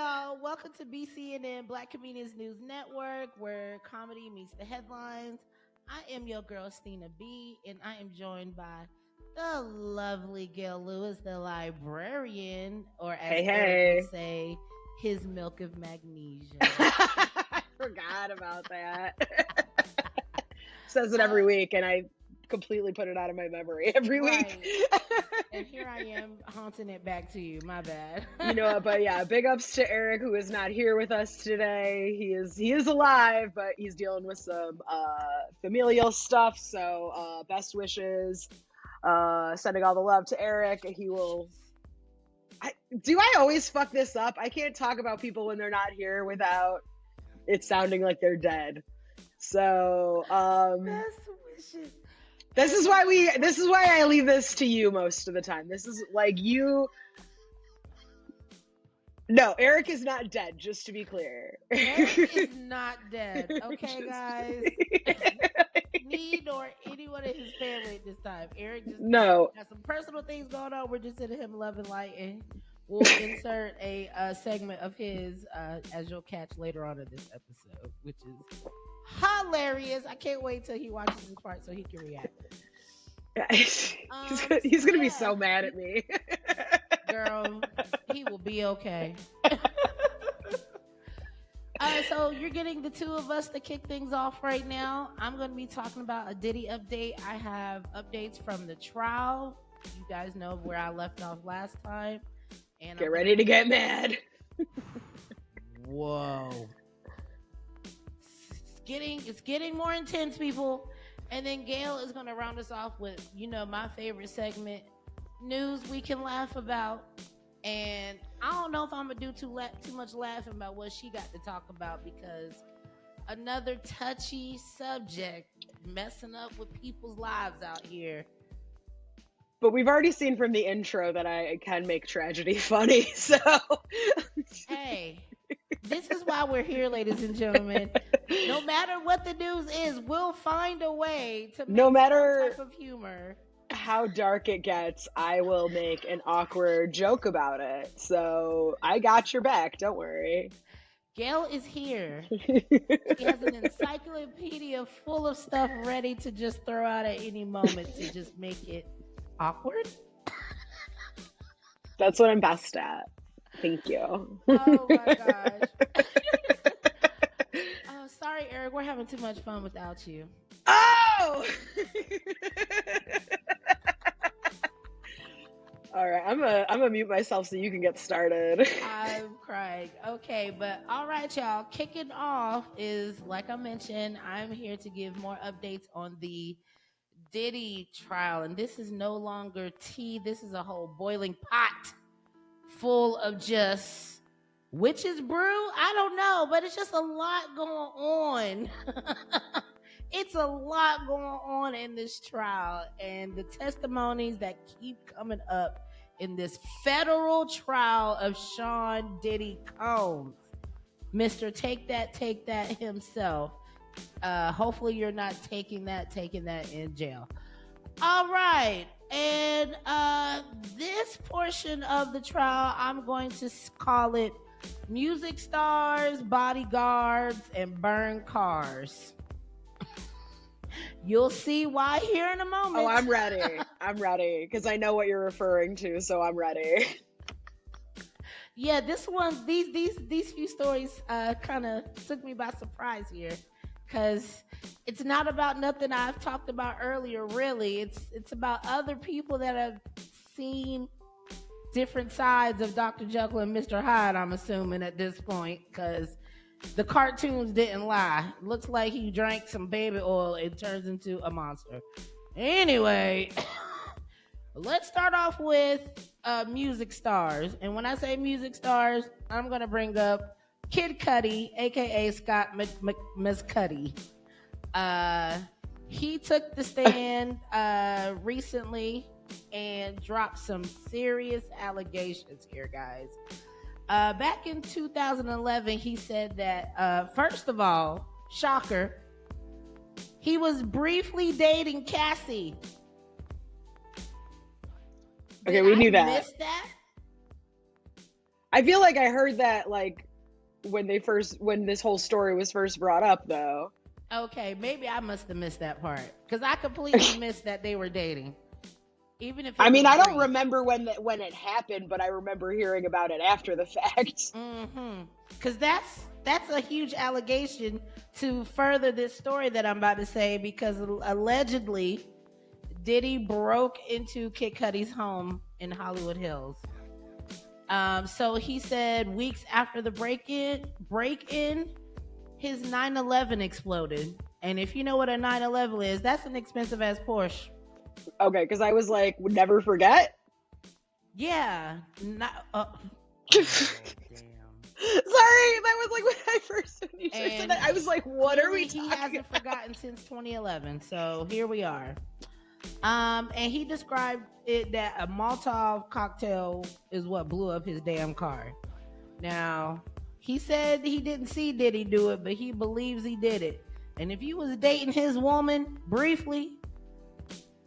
y'all. Welcome to BCNN Black Comedians News Network, where comedy meets the headlines. I am your girl, Stina B, and I am joined by the lovely Gayle Lewis, the librarian, or as Eric would say, his milk of magnesia. I forgot about that. Says it every week, and I completely put it out of my memory every week. And here I am haunting it back to you. My bad. You know, but yeah, big ups to Eric, who is not here with us today. He is alive, but he's dealing with some familial stuff. So best wishes. Sending all the love to Eric. He will. Do I always fuck this up? I can't talk about people when they're not here without it sounding like they're dead. So best wishes. This is why I leave this to you most of the time. This is like you. No, Eric is not dead, just to be clear. Eric is not dead. Okay, guys. Me nor anyone in his family at this time. Eric just has some personal things going on. We're just sending him love and light, and we'll insert a segment of his as you'll catch later on in this episode, which is hilarious. I can't wait till he watches this part so he can react. He's gonna be so mad at me. Girl, he will be okay. So you're getting the two of us to kick things off right now. I'm going to be talking about a Diddy update. I have updates from the trial. You guys know where I left off last time. And get ready to get mad. Whoa. It's getting more intense, people. And then Gayle is going to round us off with, my favorite segment, news we can laugh about. And I don't know if I'm going to do too much laughing about what she got to talk about, because another touchy subject messing up with people's lives out here. But we've already seen from the intro that I can make tragedy funny, so... Hey, this is why we're here, ladies and gentlemen. No matter what the news is, we'll find a way to make some type of humor. How dark it gets, I will make an awkward joke about it. So I got your back. Don't worry. Gayle is here. She has an encyclopedia full of stuff ready to just throw out at any moment to just make it awkward. That's what I'm best at. Thank you. Oh my gosh. Sorry, Eric. We're having too much fun without you. Oh! All right, I'm gonna mute myself so you can get started. I'm crying. Okay, but all right, y'all. Kicking off is, like I mentioned, I'm here to give more updates on the Diddy trial, and this is no longer tea. This is a whole boiling pot full of just witch's brew. I don't know, but it's just a lot going on. It's a lot going on in this trial, and the testimonies that keep coming up in this federal trial of Sean Diddy Combs. Mr. Take That himself. Hopefully you're not taking that in jail. All right. And this portion of the trial, I'm going to call it music stars, bodyguards, and burn cars. You'll see why here in a moment. Oh, I'm ready because I know what you're referring to, so I'm ready. Yeah, this one, these few stories kind of took me by surprise here, because it's not about nothing I've talked about earlier. Really, it's about other people that have seen different sides of Dr. Jekyll and Mr. Hyde. I'm assuming at this point, because the cartoons didn't lie. Looks like he drank some baby oil. It turns into a monster. Anyway, let's start off with music stars. And when I say music stars, I'm going to bring up Kid Cudi, a.k.a. Scott Mescudi. He took the stand recently and dropped some serious allegations here, guys. Back in 2011, he said that, first of all, shocker, he was briefly dating Cassie. Okay, we knew that. Missed that? I feel like I heard that like when this whole story was first brought up, though. Okay, maybe I must have missed that part because I completely missed that they were dating, even if I it was mean, I don't brief. remember when it happened, but I remember hearing about it after the fact. Because that's a huge allegation to further this story that I'm about to say. Because allegedly, Diddy broke into Kid Cudi's home in Hollywood Hills. So he said weeks after the break-in, his 911 exploded. And if you know what a 911 is, that's an expensive ass Porsche. Okay, because I was like, would never forget. Yeah. Oh, damn. Sorry, that was like when I first when you first said that. I was like, what are we talking He hasn't about? forgotten since 2011. So here we are. And he described it that a Molotov cocktail is what blew up his damn car. Now, he said he didn't see Diddy do it, but he believes he did it. And if you was dating his woman briefly,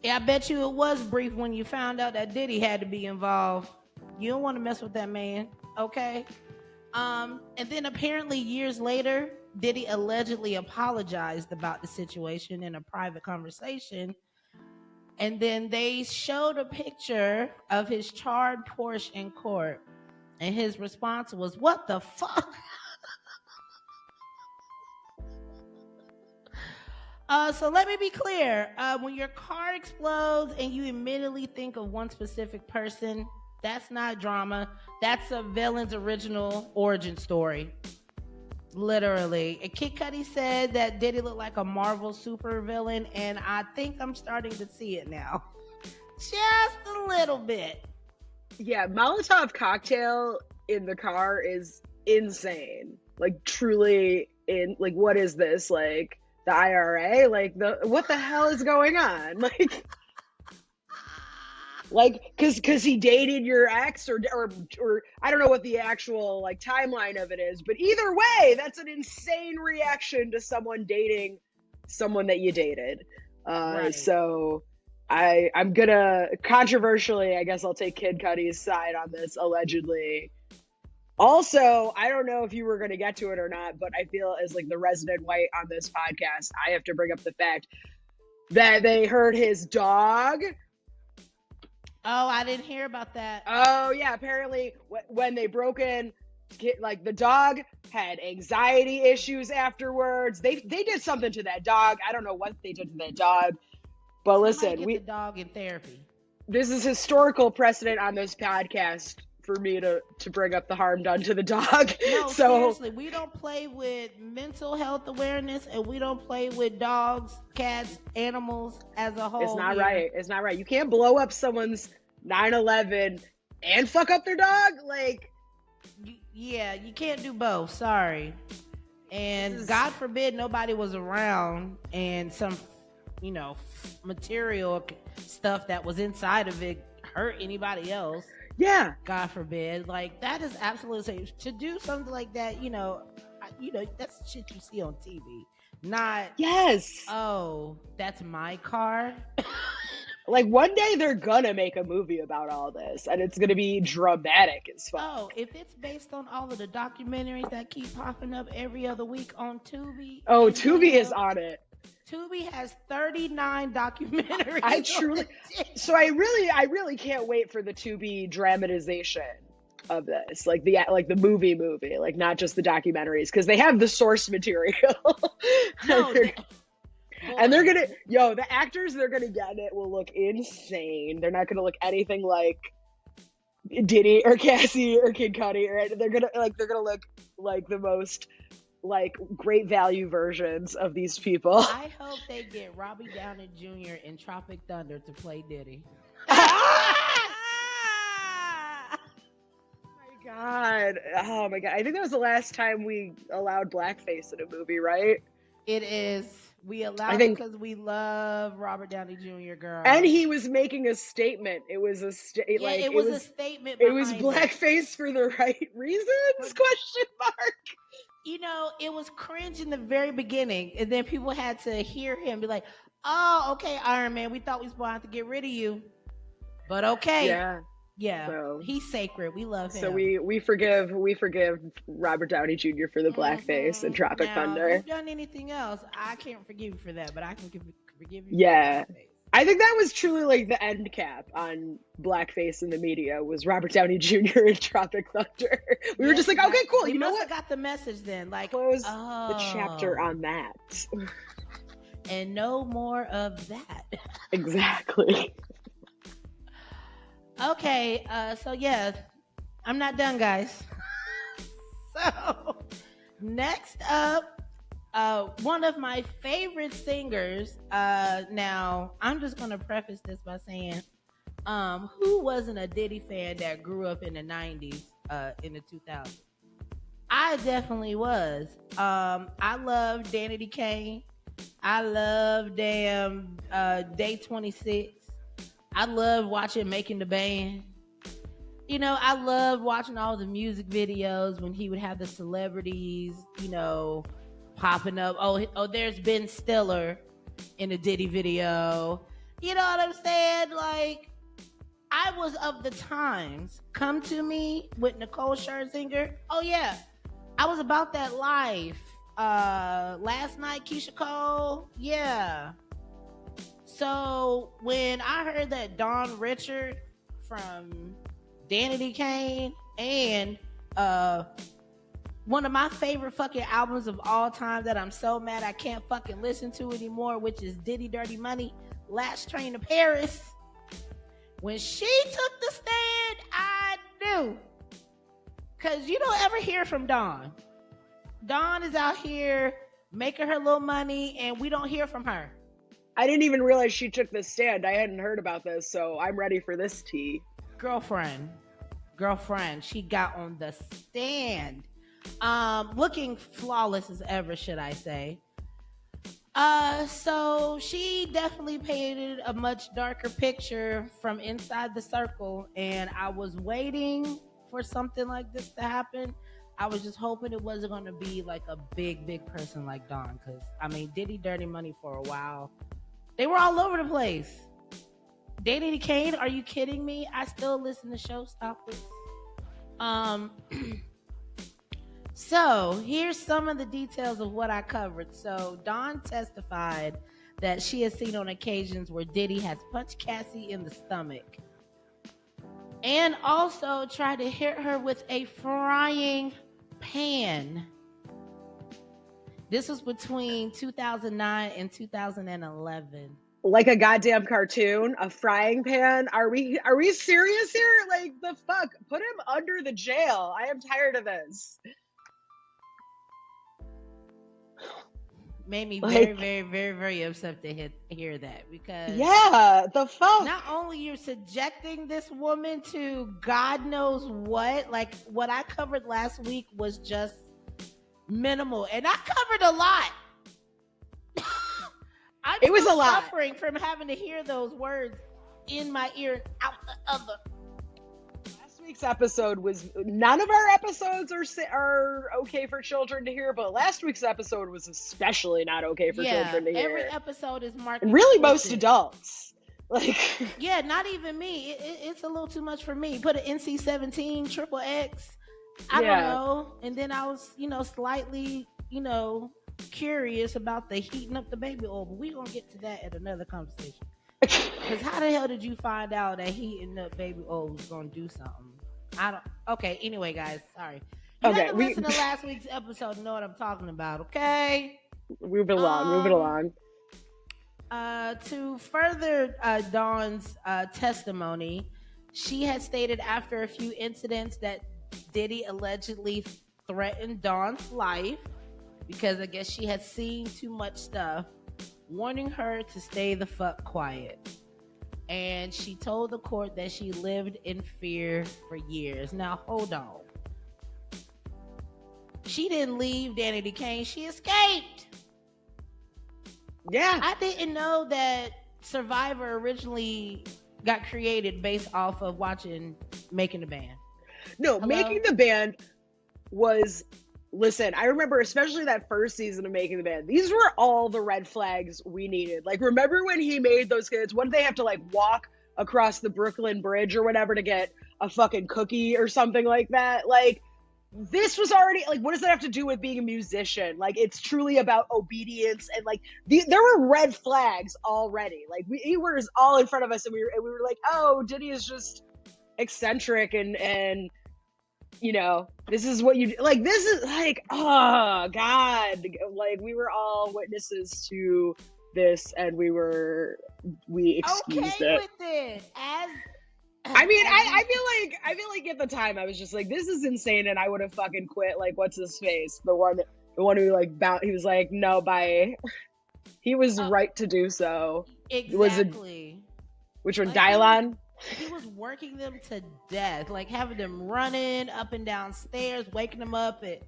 yeah, I bet you it was brief when you found out that Diddy had to be involved. You don't want to mess with that man, okay? And then apparently years later, Diddy allegedly apologized about the situation in a private conversation. And then they showed a picture of his charred Porsche in court. And his response was, "What the fuck?" So let me be clear. When your car explodes and you immediately think of one specific person, that's not drama. That's a villain's original origin story. Literally. And Kid Cudi said that Diddy looked like a Marvel super villain, and I think I'm starting to see it now. Just a little bit. Yeah, Molotov cocktail in the car is insane. Like, truly like, what is this? Like, the IRA? Like, what the hell is going on? Cause he dated your ex or I don't know what the actual like timeline of it is, but either way, that's an insane reaction to someone dating someone that you dated. Right. So I'm gonna controversially, I guess I'll take Kid Cudi's side on this, allegedly. Also, I don't know if you were going to get to it or not, but I feel as like the resident white on this podcast, I have to bring up the fact that they heard his dog. Oh, I didn't hear about that. Oh, yeah. Apparently, when they broke in, like the dog had anxiety issues afterwards. They did something to that dog. I don't know what they did to that dog. But listen, get the dog in therapy. This is historical precedent on this podcast for me to bring up the harm done to the dog. No, seriously, we don't play with mental health awareness, and we don't play with dogs, cats, animals as a whole. It's not right. It's not right. You can't blow up someone's 911 and fuck up their dog. Like, yeah, you can't do both. Sorry. And God forbid nobody was around and some, material stuff that was inside of it hurt anybody else. Yeah. God forbid. Like, that is absolutely safe. To do something like that, that's shit you see on TV. Not, yes. Oh, that's my car. Like, one day they're gonna make a movie about all this, and it's gonna be dramatic as fuck. Oh, if it's based on all of the documentaries that keep popping up every other week on Tubi. Oh, Tubi is on it. Tubi has 39 documentaries. I really can't wait for the Tubi dramatization of this, like the movie, like not just the documentaries, because they have the source material. No, and they're gonna, the actors they're gonna get in it will look insane. They're not gonna look anything like Diddy or Cassie or Kid Cudi, or they're gonna look like the most like great value versions of these people. I hope they get Robbie Downey Jr. in Tropic Thunder to play Diddy. God. Oh my God. I think that was the last time we allowed blackface in a movie, right? It is. We allowed it because we love Robert Downey Jr., girl. And he was making a statement. It was a statement. It was a statement. It was blackface for the right reasons? Question mark. It was cringe in the very beginning, and then people had to hear him be like, "Oh, okay, Iron Man, we thought we was going to have to get rid of you, but okay." Yeah. Yeah, So he's sacred. We love so him. we forgive Robert Downey Jr. for the blackface and Tropic Now, if Thunder. you've done anything else, I can't forgive you for that, but I can forgive you for the Yeah. blackface. I think that was truly like the end cap on blackface in the media was Robert Downey Jr. in Tropic Thunder. We were just like, okay, cool. We You know must what? have got the message then. Like, Close the chapter on that. And no more of that. Exactly. Okay, so yeah, I'm not done, guys. So next up, one of my favorite singers. Now I'm just gonna preface this by saying, who wasn't a Diddy fan that grew up in the '90s, in the 2000s? I definitely was. I love Danity Kane. I love Day 26. I love watching Making the Band. You know, I love watching all the music videos when he would have the celebrities, you know, popping up. Oh, there's Ben Stiller in a Diddy video. You know what I'm saying? Like, I was of the times. Come to Me with Nicole Scherzinger. Oh yeah, I was about that life. Last night, Keisha Cole. Yeah. So when I heard that Dawn Richard from Danity Kane and one of my favorite fucking albums of all time that I'm so mad I can't fucking listen to anymore, which is Diddy Dirty Money, Last Train to Paris. When she took the stand, I knew. Because you don't ever hear from Dawn. Dawn is out here making her little money and we don't hear from her. I didn't even realize she took the stand. I hadn't heard about this, so I'm ready for this tea. Girlfriend, she got on the stand. Looking flawless as ever, should I say. So she definitely painted a much darker picture from inside the circle, and I was waiting for something like this to happen. I was just hoping it wasn't going to be like a big person like Dawn, because I mean, Diddy Dirty Money for a while, they were all over the place. Danity Kane, are you kidding me? I still listen to Showstoppers. So here's some of the details of what I covered. So Dawn testified that she has seen on occasions where Diddy has punched Cassie in the stomach and also tried to hit her with a frying pan. This was between 2009 and 2011. Like a goddamn cartoon, a frying pan. Are we serious here? Like, the fuck? Put him under the jail. I am tired of this. Made me very upset to hear that, because yeah, the fuck. Not only you're subjecting this woman to God knows what, like what I covered last week was just minimal, and I covered a lot. It was a lot. Suffering from having to hear those words in my ear and out the other. Last week's episode was, none of our episodes are okay for children to hear, but last week's episode was especially not okay for children to hear. Every episode is marked. And really, most adults. Like, yeah, not even me. It's a little too much for me. Put an NC-17, triple X. I don't know. And then I was, slightly, curious about the heating up the baby oil, but we gonna get to that at another conversation. Because how the hell did you find out that heating up baby oil was gonna do something? Okay, anyway, guys, sorry. You had to listen to last week's episode to know what I'm talking about, okay? Move it along. To further Dawn's testimony, she had stated after a few incidents that Diddy allegedly threatened Dawn's life because I guess she had seen too much stuff, warning her to stay the fuck quiet. And she told the court that she lived in fear for years. Now, hold on. She didn't leave Danity Kane. She escaped. Yeah. I didn't know that Survivor originally got created based off of watching Making the Band. No, Hello? Making the Band was... Listen, I remember especially that first season of Making the Band. These were all the red flags we needed. Like, remember when he made those kids? What did they have to, like, walk across the Brooklyn Bridge or whatever to get a fucking cookie or something like that. Like, this was already, like, what does that have to do with being a musician? Like, it's truly about obedience, and like there were red flags already. Like, he was all in front of us, and we were like, oh, Diddy is just eccentric, and you know, this is what you like. This is like, oh God, like we were all witnesses to this, and we excused okay it. with it. I mean, I feel like at the time I was just like, this is insane, and I would have fucking quit. Like, what's his face? The one who like he was like, no, bye. He was right to do so. Exactly. Which one, Dylan? He was working them to death, like having them running up and down stairs, waking them up at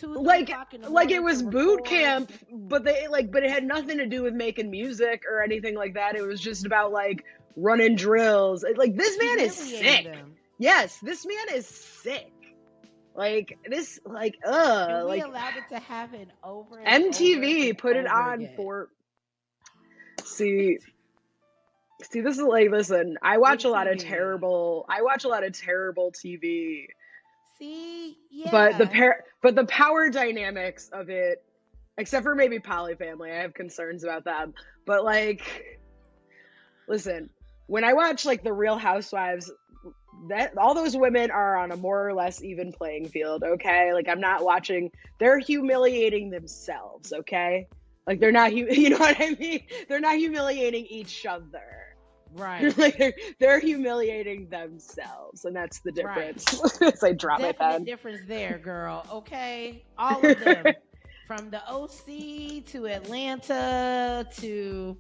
2-3 o'clock in the morning. Like it was boot camp, but it had nothing to do with making music or anything like that. It was just about like running drills. Like, this man is sick. Yes, this man is sick. Like, this, like, and we like, allowed it to happen over and MTV over put it on again. for. See, this is like, listen, I watch a lot of terrible TV. See, yeah. But the power dynamics of it, except for maybe Polyfamily, I have concerns about them. But like, listen, when I watch like the Real Housewives, that all those women are on a more or less even playing field, okay? Like, I'm not watching, they're humiliating themselves, okay? Like, they're not, you know what I mean? They're not humiliating each other. Right. Like, they're humiliating themselves, and that's the difference. Right. So I drop it then. Difference there, girl. Okay, all of them, from the OC to Atlanta to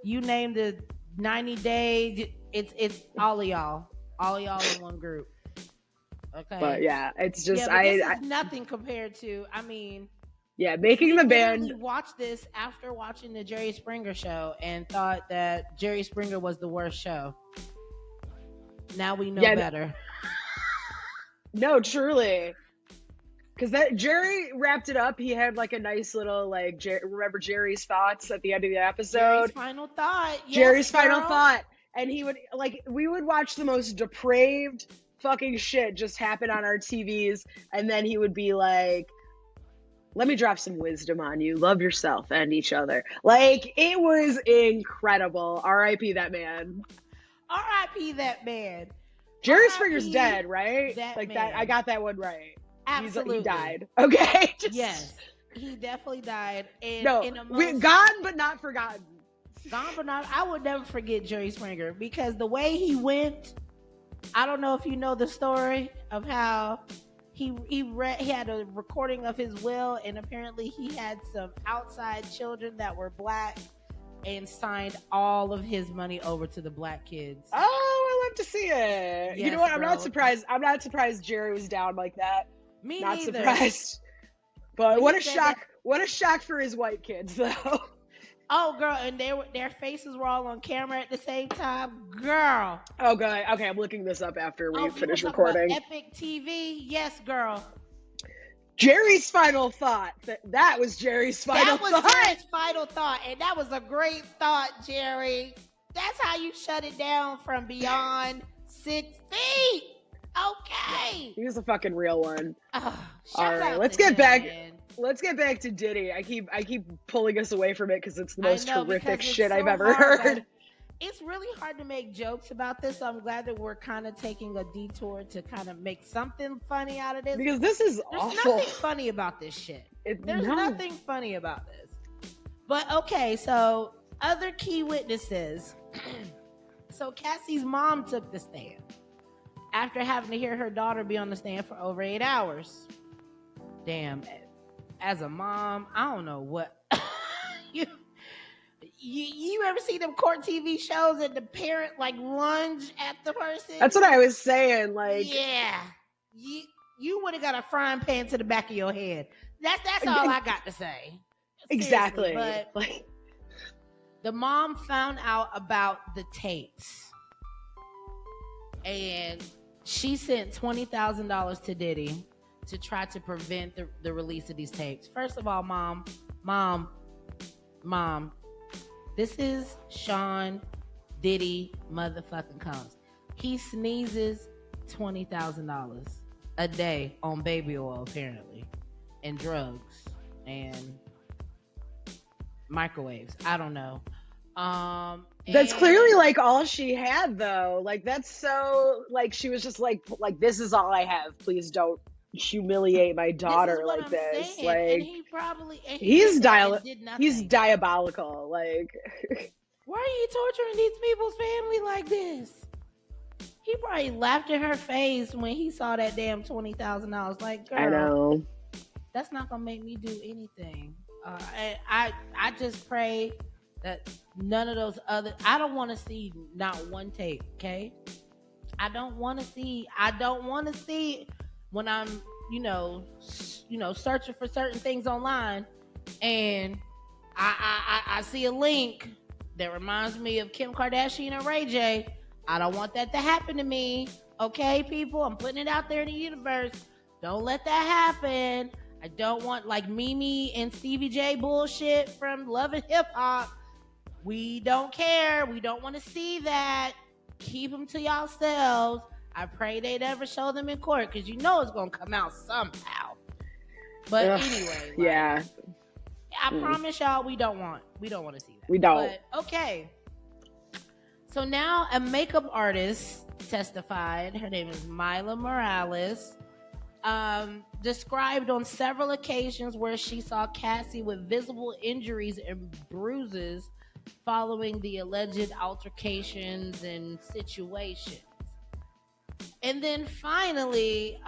you name the 90 Day. It's all of y'all in one group. Okay. But yeah, it's just this is nothing compared to. I mean. Yeah, making the band. We watched this after watching the Jerry Springer show and thought that Jerry Springer was the worst show. Now we know better. No, truly. Because that Jerry wrapped it up. He had like a nice little like remember Jerry's thoughts at the end of the episode. Jerry's final thought. Yes, Jerry's girl. final thought, and he would like we would watch the most depraved fucking shit just happen on our TVs, and then he would be like, let me drop some wisdom on you. Love yourself and each other. Like, it was incredible. R.I.P. that man. R.I.P. that man. Jerry Springer's dead, right? Like, man. I got that one right. Absolutely. He died. Okay. Yes. He definitely died. And gone but not forgotten. Gone but not. I would never forget Jerry Springer, because the way he went, I don't know if you know the story of how he had a recording of his will, and apparently he had some outside children that were black and signed all of his money over to the black kids. Oh, I love to see it. Yes, you know what? girl. I'm not surprised Jerry was down like that. Me not neither. Surprised. But what a shock. What a shock for his white kids, though. Oh, girl, and their faces were all on camera at the same time. Girl. Oh, God. Okay, I'm looking this up after we finish recording. Epic TV. Yes, girl. Jerry's final thought. That was Jerry's final thought. That was Jerry's final thought, and that was a great thought, Jerry. That's how you shut it down from beyond 6 feet. Okay. He was a fucking real one. All right, let's get back. Let's get back to Diddy. I keep pulling us away from it because it's the most horrific shit I've ever heard. It's really hard to make jokes about this, so I'm glad that we're kind of taking a detour to kind of make something funny out of this. Because this is awful. There's nothing funny about this shit. There's nothing funny about this. But okay, so other key witnesses. So Cassie's mom took the stand after having to hear her daughter be on the stand for over 8 hours. Damn. As a mom, I don't know what you ever see them court TV shows and the parent like lunge at the person? That's what I was saying. Like, yeah, you would have got a frying pan to the back of your head. That's all I got to say. Exactly. But the mom found out about the tapes, and she sent $20,000 to Diddy to try to prevent the release of these tapes. First of all, mom, this is Sean Diddy motherfucking comes. He sneezes $20,000 a day on baby oil, apparently, and drugs and microwaves. I don't know. That's clearly like all she had, though. Like, that's so, like, she was just like, this is all I have. Please don't humiliate my daughter like this. Saying. Like, and he probably he's did nothing. He's diabolical. Like, why are you torturing these people's family like this? He probably laughed in her face when he saw that damn $20,000. Like, girl, I know. That's not gonna make me do anything. I just pray that none of those other. I don't want to see not one take. Okay, I don't want to see when I'm searching for certain things online, and I see a link that reminds me of Kim Kardashian and Ray J. I don't want that to happen to me. Okay, people, I'm putting it out there in the universe. Don't let that happen. I don't want like Mimi and Stevie J bullshit from Love and Hip Hop. We don't care. We don't want to see that. Keep them to yourselves. I pray they never show them in court because it's going to come out somehow. But anyway. Yeah. I promise y'all we don't want to see that. We don't. But, okay. So now a makeup artist testified. Her name is Mila Morales. Described on several occasions where she saw Cassie with visible injuries and bruises following the alleged altercations and situations. And then finally,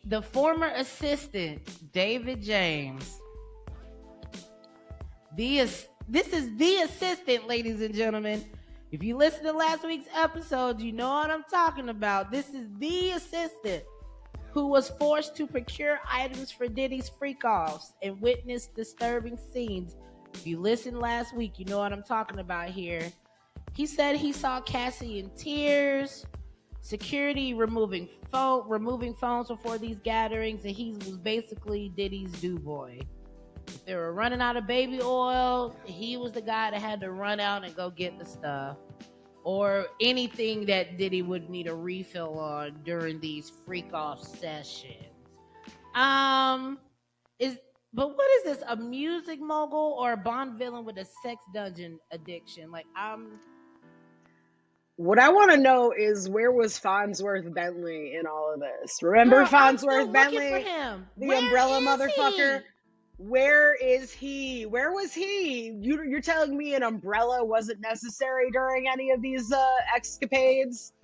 the former assistant, David James. This is the assistant, ladies and gentlemen. If you listen to last week's episode, you know what I'm talking about. This is the assistant who was forced to procure items for Diddy's freak-offs and witness disturbing scenes. If you listened last week, you know what I'm talking about here. He said he saw Cassie in tears, security removing phones before these gatherings, and he was basically Diddy's do-boy. If they were running out of baby oil, he was the guy that had to run out and go get the stuff. Or anything that Diddy would need a refill on during these freak-off sessions. But what is this? A music mogul or a Bond villain with a sex dungeon addiction? What I want to know is, where was Farnsworth Bentley in all of this? Remember Farnsworth Bentley? The umbrella motherfucker? Where is he? Where was he? You're telling me an umbrella wasn't necessary during any of these escapades?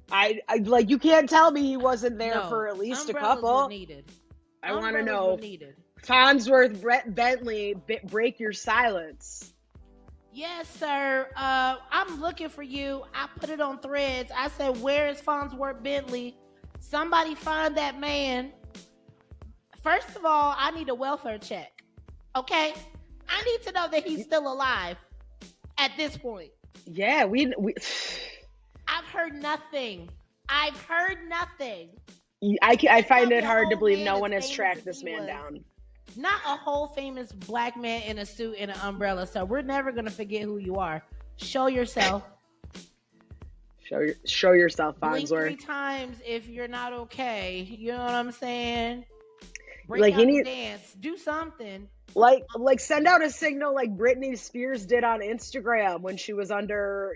I like, you can't tell me he wasn't there for at least a couple. Were needed. I want to know. Farnsworth Bentley, break your silence. Yes, sir. I'm looking for you. I put it on Threads. I said, where is Farnsworth Bentley? Somebody find that man. First of all, I need a welfare check. Okay? I need to know that he's still alive at this point. Yeah, we I've heard nothing. I find it hard to believe no one has tracked this man down. Not a whole famous black man in a suit and an umbrella. So we're never going to forget who you are. Show yourself. Show yourself, Farnsworth. Blink 3 times if you're not okay. You know what I'm saying? Break out the dance. Do something. Like send out a signal like Britney Spears did on Instagram when she was under,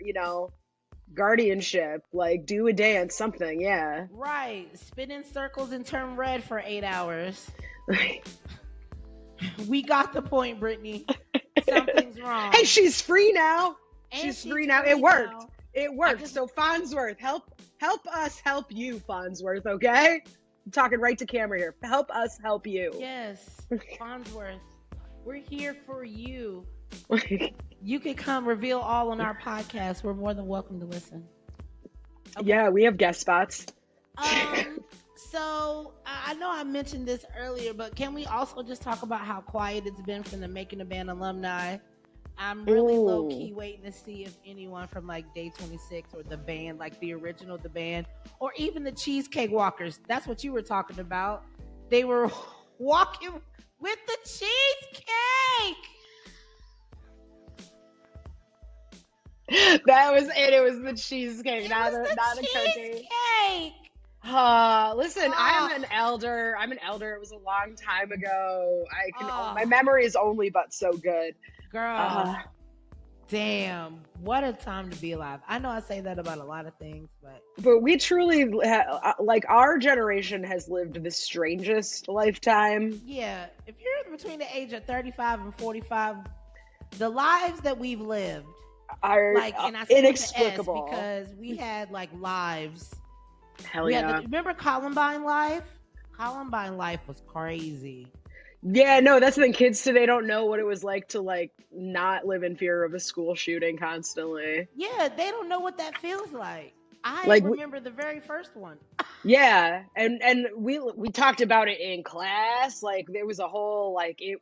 guardianship. Like, do a dance, something, yeah. Right. Spin in circles and turn red for 8 hours. We got the point, Britney. Something's wrong. Hey, she's free now. She's free now. It worked. It worked. So Farnsworth, help us help you, Farnsworth, okay? I'm talking right to camera here. Help us help you. Yes, Farnsworth. We're here for you. You can come reveal all on our podcast. We're more than welcome to listen. Okay. Yeah, we have guest spots. So I know I mentioned this earlier, but can we also just talk about how quiet it's been from the Making a Band alumni? I'm really low key waiting to see if anyone from like Day 26 or the band, like the original, the band, or even the Cheesecake Walkers. That's what you were talking about. They were walking with the cheesecake. That was it. It was the cheesecake, It not was the the not the cookie. cheesecake. Listen, Oh, I'm an elder. I'm an elder. It was a long time ago. My oh, memory is only but so good. girl. Uh, Damn, what a time to be alive. I know I say that about a lot of things, but we truly like our generation has lived the strangest lifetime. yeah, if you're between the age of 35 and 45, the lives that we've lived, Are like, and I say with the S inexplicable. because we had like lives. Hell We had yeah. remember Columbine life? Columbine life was crazy. Yeah, no, that's the thing. Kids today don't know what it was like to like not live in fear of a school shooting constantly. Yeah, they don't know what that feels like. I Like remember the very first one. yeah, and we talked about it in class. Like there was a whole like it.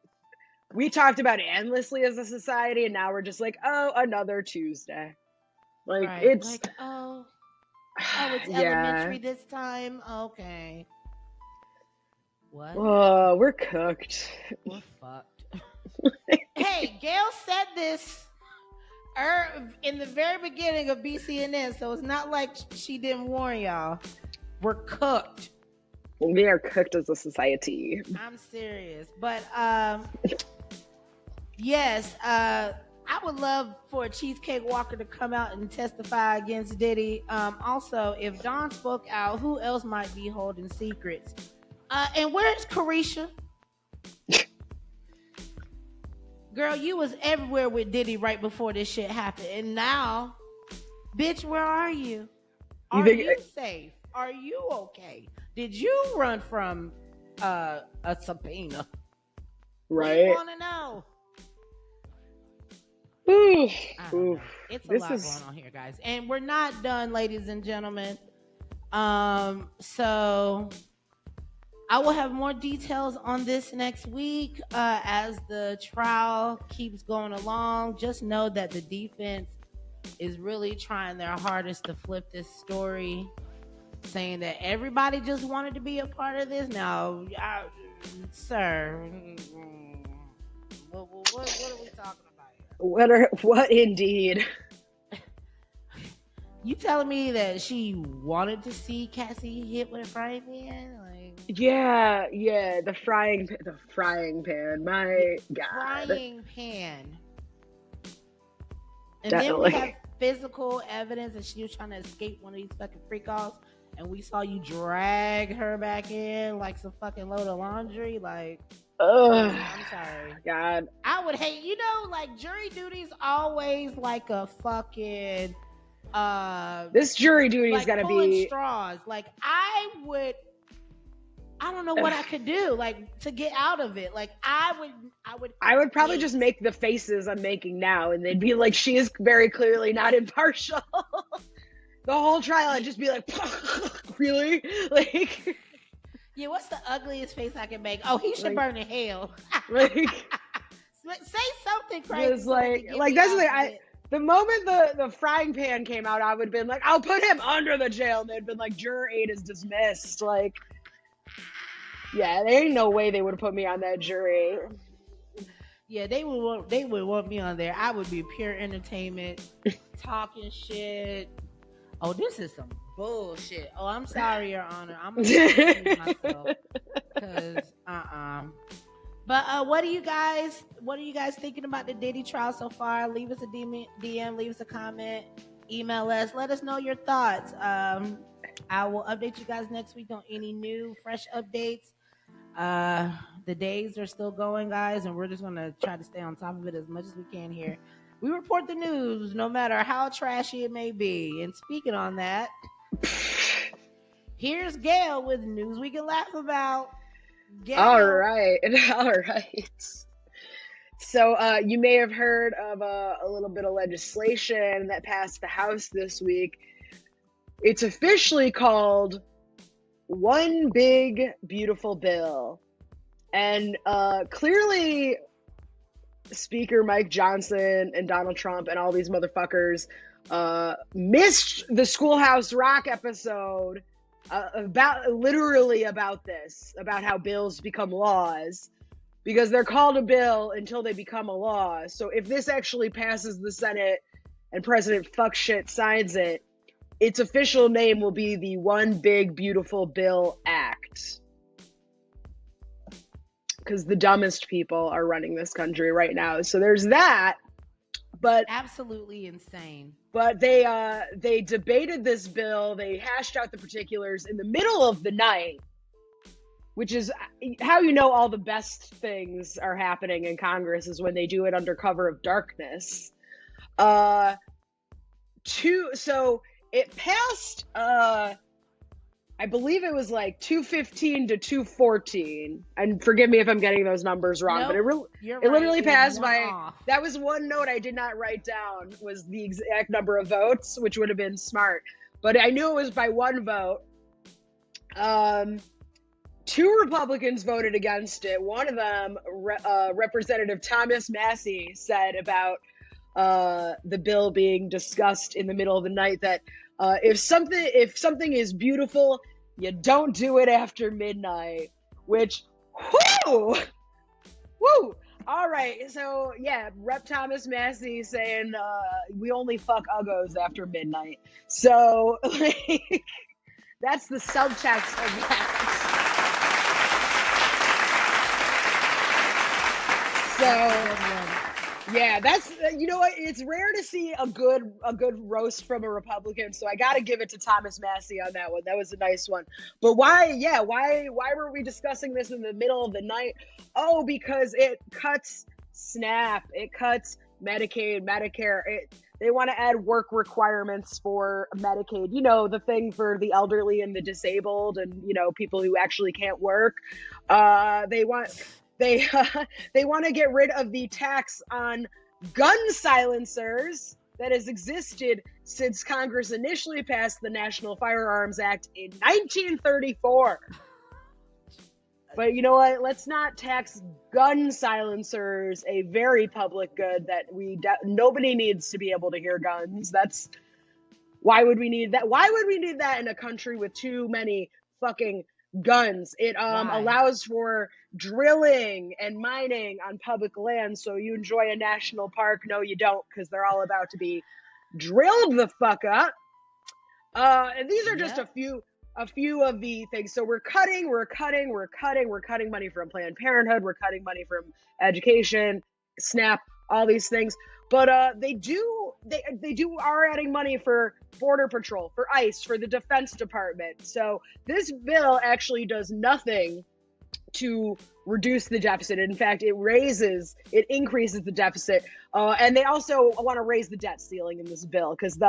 We talked about it endlessly as a society, and now we're just like, oh, another Tuesday. Like Right. it's Like, oh, it's yeah. elementary this time. Okay. What? Oh, we're cooked. We're fucked. Hey, Gayle said this in the very beginning of BCNN, so it's not like she didn't warn y'all. We're cooked. We are cooked as a society. I'm serious. But yes, I would love for a Cheesecake Walker to come out and testify against Diddy. Also, if Don spoke out, who else might be holding secrets? And where's Carisha? Girl, you was everywhere with Diddy right before this shit happened. And now, bitch, where are you? Are you safe? Are you okay? Did you run from a subpoena? Right? We want to know. Oof. I don't know. It's a lot going on here, guys. And we're not done, ladies and gentlemen. So I will have more details on this next week as the trial keeps going along. Just know that the defense is really trying their hardest to flip this story, saying that everybody just wanted to be a part of this. Now, sir, what are we talking about here? What indeed? You telling me that she wanted to see Cassie hit with a frying pan? Yeah, the frying pan. My God, frying pan. And definitely. then we have physical evidence that she was trying to escape one of these fucking freak offs, and we saw you drag her back in like some fucking load of laundry. Like, I'm sorry. God, I would hate, like jury duty's always like a fucking this jury duty is gonna be straws. Like I don't know what I could do, like, to get out of it. Like, I would probably just make the faces I'm making now, and they'd be like, she is very clearly not impartial. The whole trial, I'd just be like, really? Like, yeah, what's the ugliest face I can make? Oh, he should burn in hell. Like, say something crazy. It's like that's the moment the frying pan came out, I would have been like, I'll put him under the jail. And they'd been like, juror 8 is dismissed. Like, yeah, there ain't no way they would have put me on that jury. Yeah, they would want me on there. I would be pure entertainment, talking shit. Oh, this is some bullshit. Oh, I'm sorry, Your Honor. I'm gonna excuse myself because But what are you guys thinking about the Diddy trial so far? Leave us a DM, leave us a comment, email us, let us know your thoughts. I will update you guys next week on any new fresh updates. The days are still going, guys, and we're just gonna try to stay on top of it as much as we can here. We report the news no matter how trashy it may be. And speaking on that, here's Gayle with news we can laugh about. Gayle. All right. So you may have heard of a little bit of legislation that passed the House this week. It's officially called One Big Beautiful Bill. And clearly Speaker Mike Johnson and Donald Trump and all these motherfuckers missed the Schoolhouse Rock episode about this, about how bills become laws, because they're called a bill until they become a law. So if this actually passes the Senate, and President Fuckshit signs it, its official name will be the One Big Beautiful Bill Act. Because the dumbest people are running this country right now. So there's that. But absolutely insane. But they debated this bill. They hashed out the particulars in the middle of the night, which is how you know all the best things are happening in Congress, is when they do it under cover of darkness. So it passed, I believe it was like 215 to 214. And forgive me if I'm getting those numbers wrong, but it literally passed by. That was one note I did not write down, was the exact number of votes, which would have been smart. But I knew it was by one vote. 2 Republicans voted against it. One of them, Representative Thomas Massey, said about the bill being discussed in the middle of the night that if something is beautiful, you don't do it after midnight. Which, whoo! All right, so yeah, Rep. Thomas Massey saying we only fuck uggos after midnight. So like, that's the subtext of that. So yeah, that's, you know what? It's rare to see a good roast from a Republican, so I got to give it to Thomas Massey on that one. That was a nice one. But why were we discussing this in the middle of the night? Oh, because it cuts SNAP, it cuts Medicaid, Medicare. They want to add work requirements for Medicaid. You know, the thing for the elderly and the disabled, and you know, people who actually can't work. They want to get rid of the tax on gun silencers that has existed since Congress initially passed the National Firearms Act in 1934. But you know what? Let's not tax gun silencers, a very public good that nobody needs to be able to hear guns. Why would we need that? Why would we need that in a country with too many fucking guns? It allows for drilling and mining on public land, so you enjoy a national park. No, you don't, because they're all about to be drilled the fuck up. And these are just a few of the things. So we're cutting money from Planned Parenthood, we're cutting money from education, SNAP, all these things. But they are adding money for Border Patrol, for ICE, for the Defense Department. So this bill actually does nothing to reduce the deficit. In fact, it increases the deficit. And they also want to raise the debt ceiling in this bill, because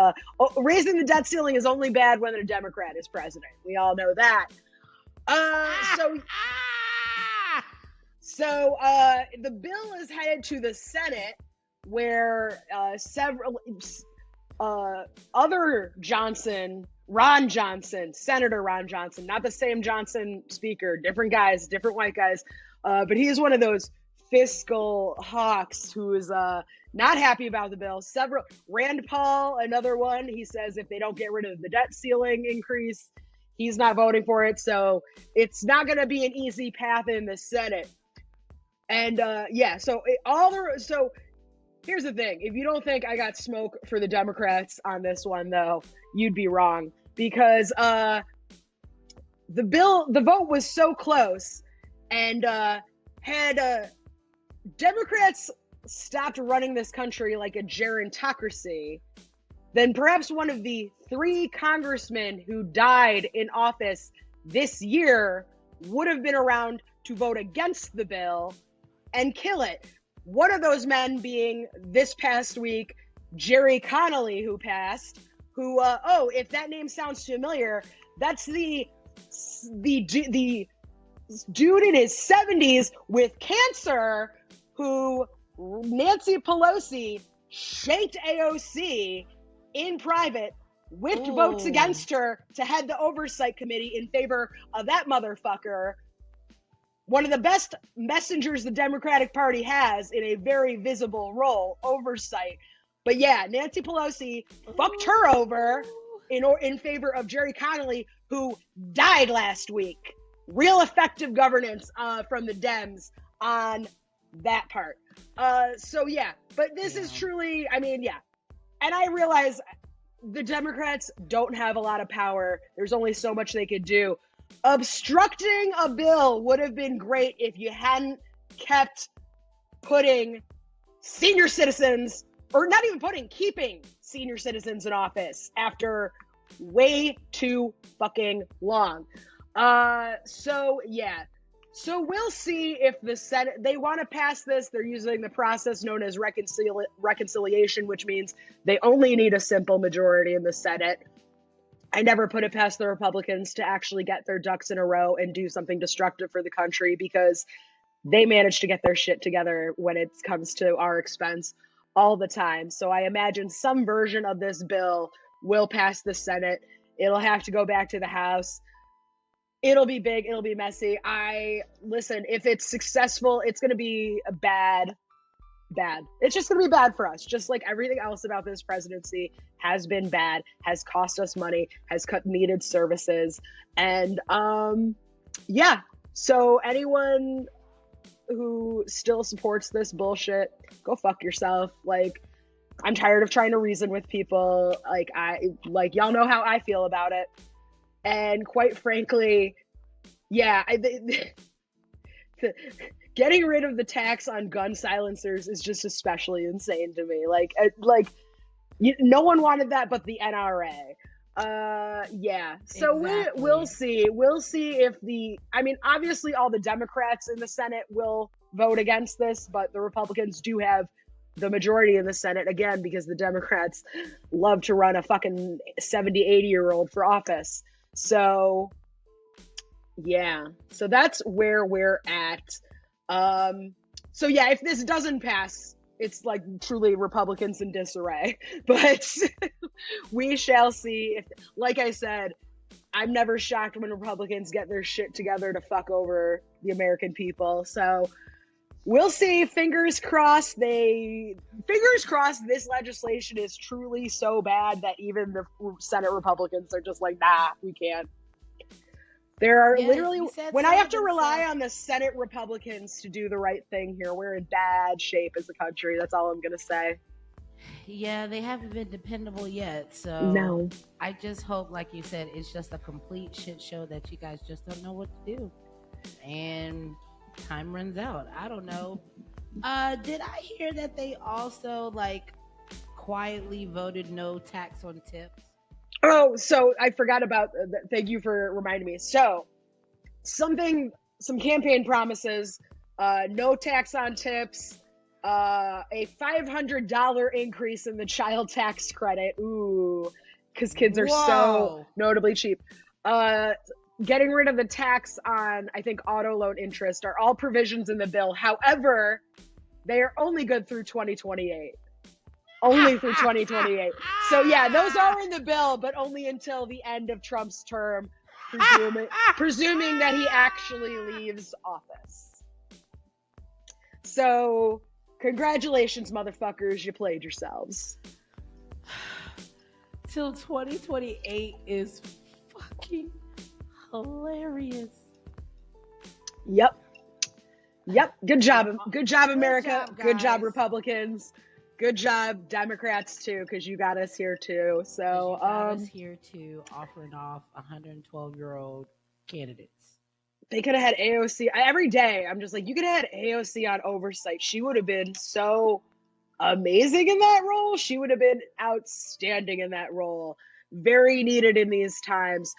raising the debt ceiling is only bad when a Democrat is president. We all know that. So the bill is headed to the Senate, where several other Senator Ron Johnson, not the same Johnson speaker, different guys, different white guys, but he is one of those fiscal hawks who is not happy about the bill. Rand Paul, another one, he says if they don't get rid of the debt ceiling increase, he's not voting for it. So it's not going to be an easy path in the Senate. And so here's the thing. If you don't think I got smoke for the Democrats on this one, though, you'd be wrong. Because the vote was so close, and had Democrats stopped running this country like a gerontocracy, then perhaps one of the 3 congressmen who died in office this year would have been around to vote against the bill and kill it. One of those men being, this past week, Jerry Connolly, who passed, who, if that name sounds familiar, that's the dude in his 70s with cancer who Nancy Pelosi shanked AOC in private with votes against her to head the oversight committee in favor of that motherfucker. One of the best messengers the Democratic Party has in a very visible role, oversight. But yeah, Nancy Pelosi fucked her over in favor of Jerry Connolly, who died last week. Real effective governance from the Dems on that part. So yeah, but this is truly, I mean, yeah. And I realize the Democrats don't have a lot of power. There's only so much they could do. Obstructing a bill would have been great if you hadn't kept putting senior citizens, or not even putting, keeping senior citizens in office after way too fucking long. So we'll see if the Senate, they want to pass this. They're using the process known as reconciliation, which means they only need a simple majority in the Senate. I never put it past the Republicans to actually get their ducks in a row and do something destructive for the country, because they manage to get their shit together when it comes to our expense all the time. So I imagine some version of this bill will pass the Senate. It'll have to go back to the House. It'll be big. It'll be messy. Listen, if it's successful, it's going to be bad. It's just going to be bad for us. Just like everything else about this presidency has been bad, has cost us money, has cut needed services. And yeah, so anyone who still supports this bullshit, go fuck yourself. Like, I'm tired of trying to reason with people. Like y'all know how I feel about it. And quite frankly, yeah, getting rid of the tax on gun silencers is just especially insane to me. No one wanted that but the NRA. Yeah. So Exactly. we'll see. We'll see if obviously all the Democrats in the Senate will vote against this, but the Republicans do have the majority in the Senate, again, because the Democrats love to run a fucking 70, 80-year-old for office. So yeah. So that's where we're at. So yeah, if this doesn't pass, it's like truly Republicans in disarray, but we shall see. If, like I said, I'm never shocked when Republicans get their shit together to fuck over the American people. So we'll see. Fingers crossed this legislation is truly so bad that even the Senate Republicans are just like, nah, we can't. There are literally, when I have to rely on the Senate Republicans to do the right thing here, we're in bad shape as a country. That's all I'm going to say. Yeah, they haven't been dependable yet. So No. I just hope, like you said, it's just a complete shit show that you guys just don't know what to do. And time runs out. I don't know. Did I hear that they also quietly voted no tax on tips? Oh, so I forgot about thank you for reminding me. So some campaign promises, no tax on tips, a $500 increase in the child tax credit. Ooh, because kids are so notably cheap. Getting rid of the tax on, I think, auto loan interest are all provisions in the bill. However, they are only good through 2028. Only through 2028. So yeah, those are in the bill, but only until the end of Trump's term, presuming that he actually leaves office. So congratulations, motherfuckers, you played yourselves. Till 2028 is fucking hilarious. Yep. Good job, America. Good job, Republicans. Good job, Democrats, too, because you got us here, too. So, you got us here, too, offering off 112-year-old candidates. They could have had AOC. Every day, I'm just like, you could have had AOC on oversight. She would have been so amazing in that role. She would have been outstanding in that role. Very needed in these times.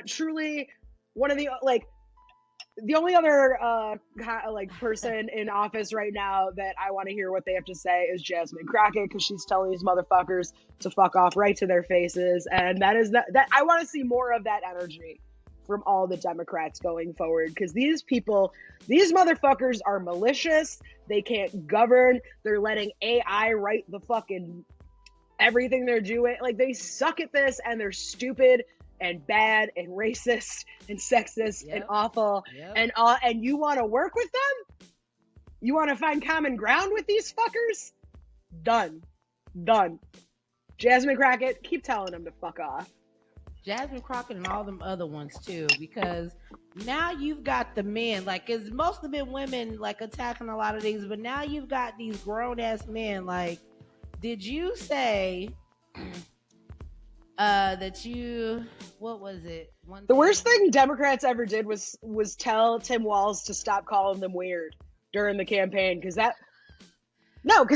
Truly, one of the, the only other person in office right now that I want to hear what they have to say is Jasmine Crockett, because she's telling these motherfuckers to fuck off right to their faces, and that I want to see more of that energy from all the Democrats going forward, because these motherfuckers are malicious. They can't govern. They're letting AI write the fucking everything they're doing. Like, they suck at this, and they're stupid and bad and racist and sexist and awful. And you want to work with them? You want to find common ground with these fuckers? Done. Jasmine Crockett, keep telling them to fuck off. Jasmine Crockett and all them other ones too, because now you've got the men, it's mostly been women attacking a lot of these, but now you've got these grown ass men Did you say that you, what was it? One The thing. worst thing Democrats ever did was tell Tim Walz to stop calling them weird during the campaign, because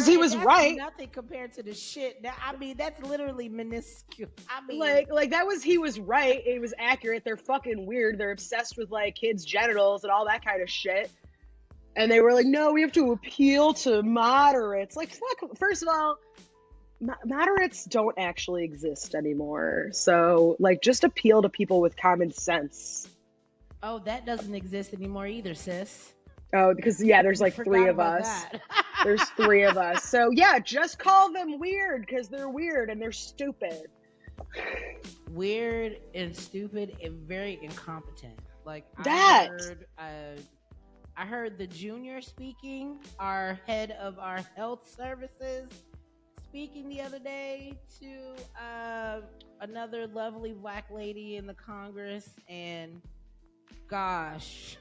he was that's right. Nothing compared to the shit. I mean, that's literally minuscule. I mean, he was right. It was accurate. They're fucking weird. They're obsessed with like kids' genitals and all that kind of shit. And they were like, no, we have to appeal to moderates. Like, fuck. First of all, moderates don't actually exist anymore. So, like, just appeal to people with common sense. Oh, that doesn't exist anymore either, sis. Oh, because, yeah, there's like three of us. There's three of us. So, yeah, just call them weird, because they're weird and they're stupid. Weird and stupid and very incompetent. Like, that. I heard the junior speaking, our head of our health services, speaking the other day to another lovely black lady in the Congress, and gosh,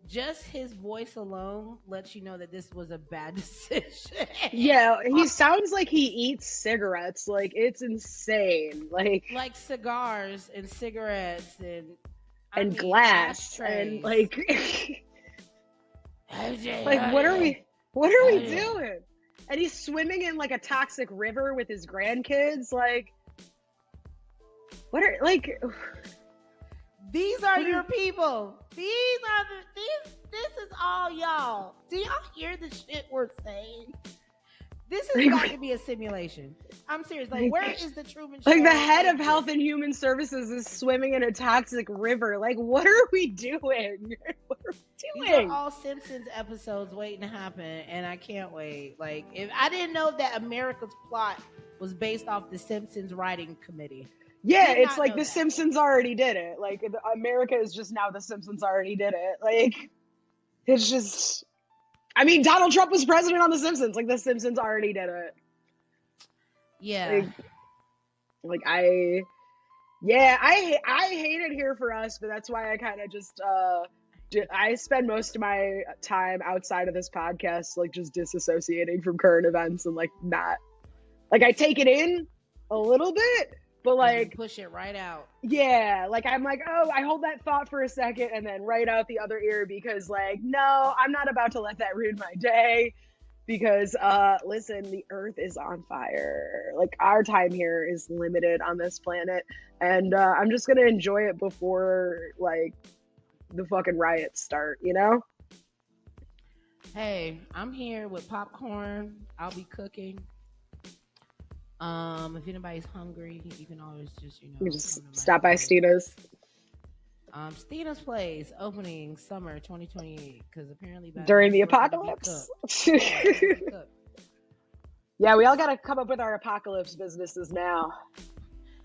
just his voice alone lets you know that this was a bad decision. Yeah, he sounds like he eats cigarettes. Like, it's insane. Like cigars and cigarettes and glass and like like what are we doing? And he's swimming in like a toxic river with his grandkids. Like, what are like? These are your people. This is all y'all. Do y'all hear the shit we're saying? This has got to be a simulation. I'm serious. Like, where is the Truman Show? Like, the head of Health and Human Services is swimming in a toxic river. Like, what are we doing? What are we doing? These are all Simpsons episodes waiting to happen, and I can't wait. Like, if I didn't know that America's plot was based off the Simpsons writing committee. Yeah, it's like the Simpsons already did it. Like, America is just now the Simpsons already did it. Like, it's just... I mean, Donald Trump was president on The Simpsons. Like, The Simpsons already did it. Yeah. I hate it here for us, but that's why I kind of just... I spend most of my time outside of this podcast, like, just disassociating from current events and, like, not... Like, I take it in a little bit, but like push it right out. Yeah, like I'm like, oh, I hold that thought for a second and then right out the other ear, because like, no, I'm not about to let that ruin my day, because listen, the earth is on fire. Like, our time here is limited on this planet, and I'm just gonna enjoy it before like the fucking riots start, you know? Hey, I'm here with popcorn. I'll be cooking. If anybody's hungry, you can always just, you just stop by Stina's. Stina's Place opening summer 2028, because apparently during the apocalypse. Yeah, we all gotta come up with our apocalypse businesses now.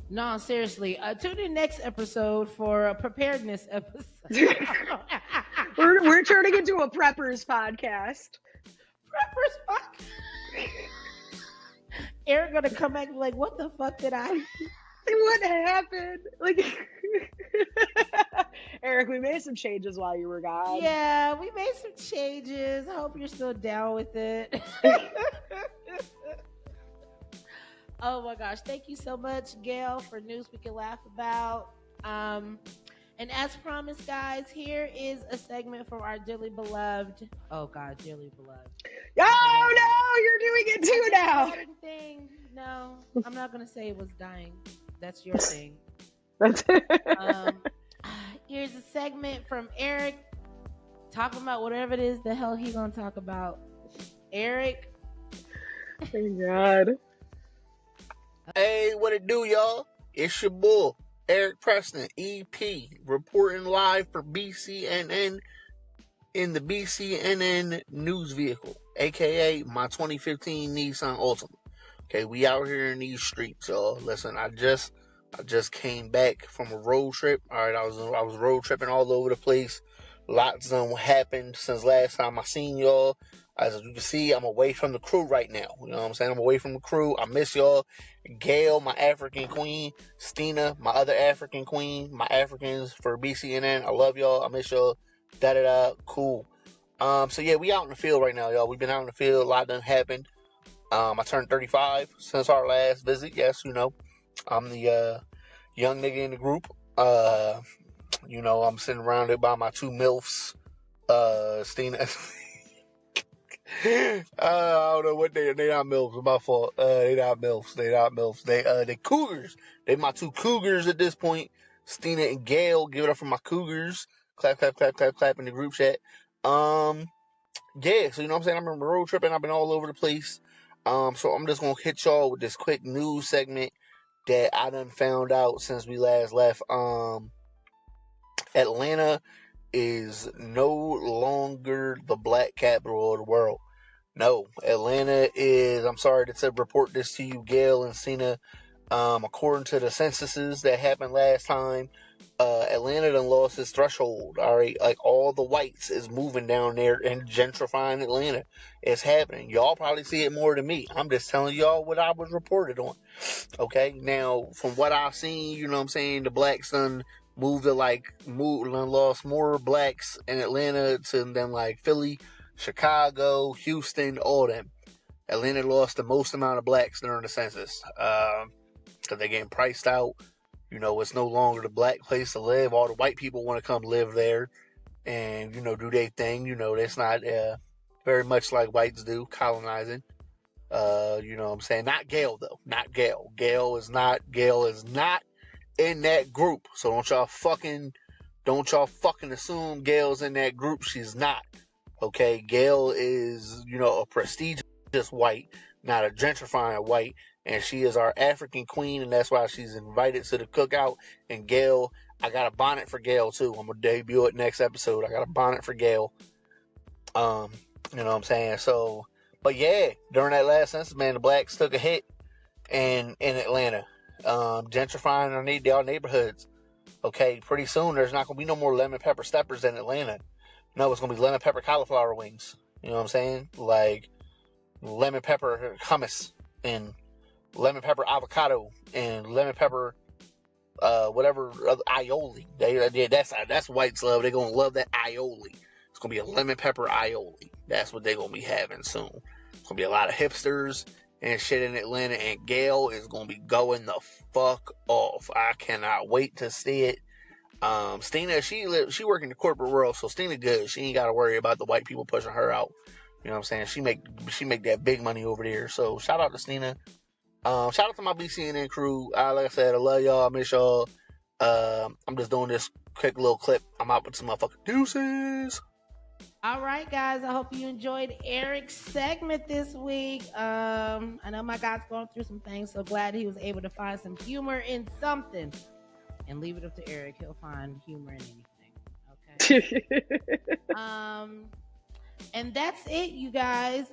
No, seriously. Tune in next episode for a preparedness episode. we're turning into a preppers podcast. Preppers podcast. Eric gonna come back and be like, what the fuck did I... What happened? Like, Eric, we made some changes while you were gone. Yeah, we made some changes. I hope you're still down with it. Oh my gosh. Thank you so much, Gayle, for news we can laugh about. And as promised, guys, here is a segment from our dearly beloved... Oh, God, dearly beloved. Oh, no, you're doing it too now. Thing. No, I'm not going to say it was dying. That's your thing. Here's a segment from Eric talking about whatever it is the hell he going to talk about. Eric. Thank God. Hey, what it do, y'all? It's your boy, Eric Preston, EP, reporting live for BCNN in the BCNN news vehicle, aka my 2015 Nissan Altima. Okay, we out here in these streets, y'all. Listen, I just came back from a road trip. All right, I was road tripping all over the place. Lots happened since last time I seen y'all. As you can see, I'm away from the crew right now. You know what I'm saying? I'm away from the crew. I miss y'all. Gayle, my African queen. Stina, my other African queen. My Africans for BCNN. I love y'all. I miss y'all. Da-da-da. Cool. So yeah, we out in the field right now, y'all. We've been out in the field. A lot done happened. I turned 35 since our last visit. Yes, I'm the young nigga in the group. I'm sitting surrounded by my two MILFs, Stina. I don't know what they not MILFs. It's my fault. They not MILFs. They not MILFs. They cougars. They my two cougars at this point. Stina and Gayle. Give it up for my cougars. Clap, clap, clap, clap, clap in the group chat. Yeah, so you know what I'm saying? I've been road tripping. I've been all over the place. So I'm just gonna hit y'all with this quick news segment that I done found out since we last left. Atlanta is no longer the black capital of the world. No, Atlanta is. I'm sorry to report this to you, Gayle and Cena. According to the censuses that happened last time, Atlanta done lost its threshold. All right, like all the whites is moving down there and gentrifying Atlanta. It's happening. Y'all probably see it more than me. I'm just telling y'all what I was reported on. Okay, now from what I've seen, you know what I'm saying, the blacks done lost more blacks in Atlanta than like Philly, Chicago, Houston, all them. Atlanta lost the most amount of blacks during the census because they're getting priced out. It's no longer the black place to live. All the white people want to come live there and, do their thing. That's not very much like whites do, colonizing. You know what I'm saying? Not Gayle, though. Not Gayle. Gayle is not in that group. So don't y'all fucking assume Gayle's in that group. She's not. Okay? Gayle is, a prestigious white, not a gentrifying white. And she is our African queen, and that's why she's invited to the cookout. And Gayle, I got a bonnet for Gayle, too. I'm going to debut it next episode. I got a bonnet for Gayle. You know what I'm saying? So, but yeah, during that last census, man, the blacks took a hit in Atlanta. Gentrifying our neighborhoods. Okay, pretty soon there's not going to be no more lemon pepper steppers in Atlanta. No, it's going to be lemon pepper cauliflower wings. You know what I'm saying? Like lemon pepper hummus and lemon pepper avocado and lemon pepper whatever other aioli. That's whites love. They're gonna love that aioli. It's gonna be a lemon pepper aioli. That's what they're gonna be having soon. It's gonna be a lot of hipsters and shit in Atlanta, and Gayle is gonna be going the fuck off. I cannot wait to see it. Stina, she work in the corporate world, so Stina good. She ain't gotta worry about the white people pushing her out. You know what I'm saying? She make that big money over there. So shout out to Stina. Shout out to my BCNN crew. Like I said, I love y'all. I miss y'all. I'm just doing this quick little clip. I'm out with some motherfucking deuces. All right, guys. I hope you enjoyed Eric's segment this week. I know my guy's going through some things, so glad he was able to find some humor in something. And leave it up to Eric. He'll find humor in anything. Okay. And that's it, you guys.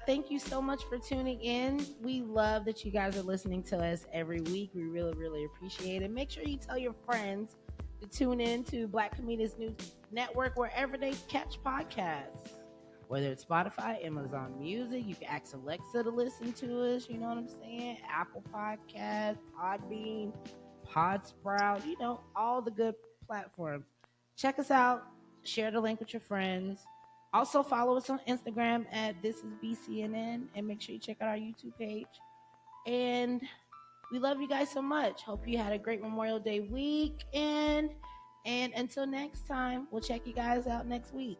Thank you so much for tuning in. We love that you guys are listening to us every week. We really, really appreciate it. Make sure you tell your friends to tune in to Black Comedians News Network wherever they catch podcasts. Whether it's Spotify, Amazon Music, you can ask Alexa to listen to us. You know what I'm saying? Apple Podcasts, Podbean, Podsprout, all the good platforms. Check us out. Share the link with your friends. Also, follow us on Instagram at This Is BCNN, and make sure you check out our YouTube page. And we love you guys so much. Hope you had a great Memorial Day weekend. And until next time, we'll check you guys out next week.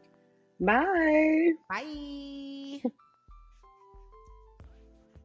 Bye. Bye.